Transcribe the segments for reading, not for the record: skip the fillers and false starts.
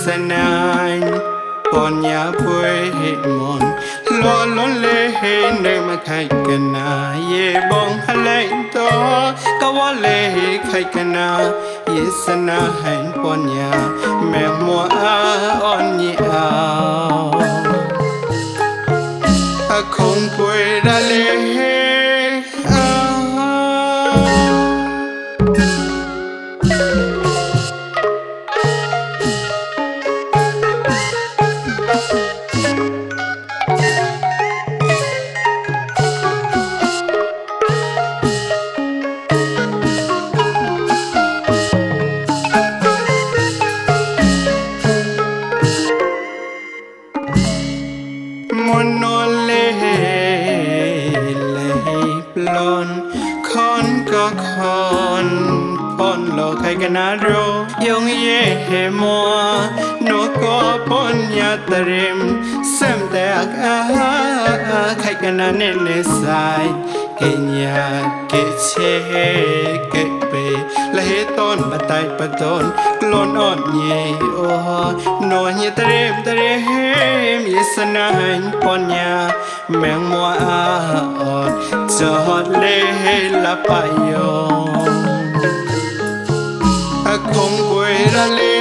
nine ponya pue mon lo lo le he ne ma khai kana ye bong halai to ka wa le khai kana ye sana han ponya me mo a on ni a a khong pue da le lon con có con pon lo khai ganaro yong ye he mo no ko pon ya trim sem te a khai ganane ne sai kenya ke che ke pe la he ton batai paton lon on ye o no ye trim yesana pon ya meng mo a chót lê la payo a không quay ra lê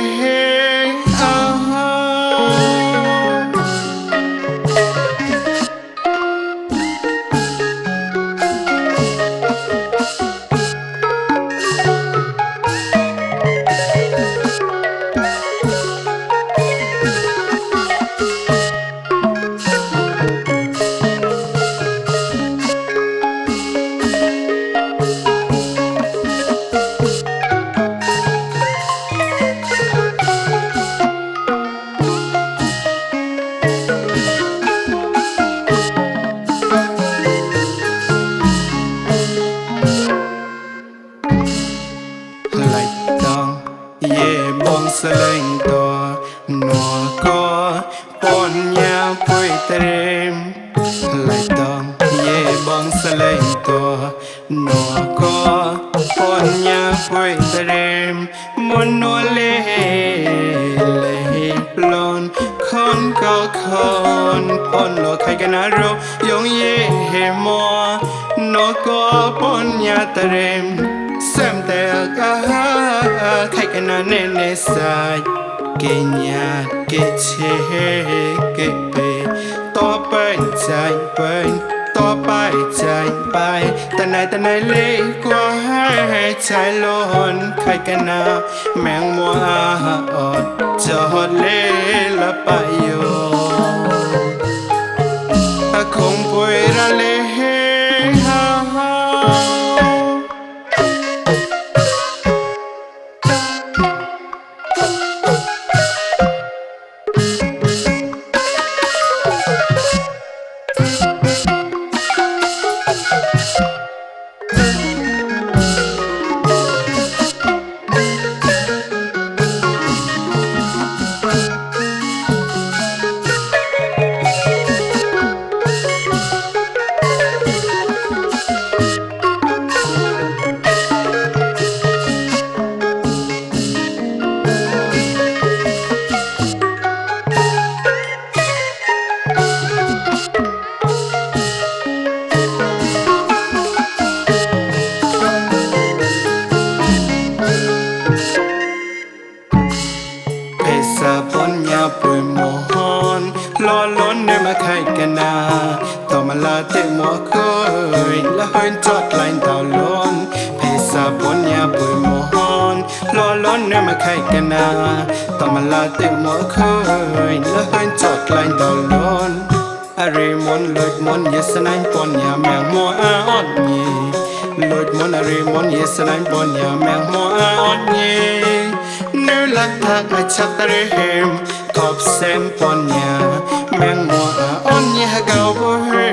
sling to no ko pon ya pui trem lai tong ye bong sling to no ko pon ya pui trem mon no le plon con ko con pon lo khai ganaro yong ye he mo no ko pon ya trem sem te ka khai ganane ne sai kenya ke che ke pe to pai chai pai to pai chai pai tanai le kwa hai chai lon khai kana meng mo a ot cho le la pa yo a không pui ra le ha ha ponya pui mohon lo lon ne ma khai kana to ma la te mo khoi la hoin chot lain tao lon pesa ponya pui mohon lo lon ne ma khai kana to ma la te mo khoi la hoin chot lain tao lon are mon lot mon yesanai ponya meng mo a ot ni lot mon are mon yesanai ponya meng mo a ot ni nơi lạc thác ai chắc tare hem top sem ponya meng mo a on ye gao bo he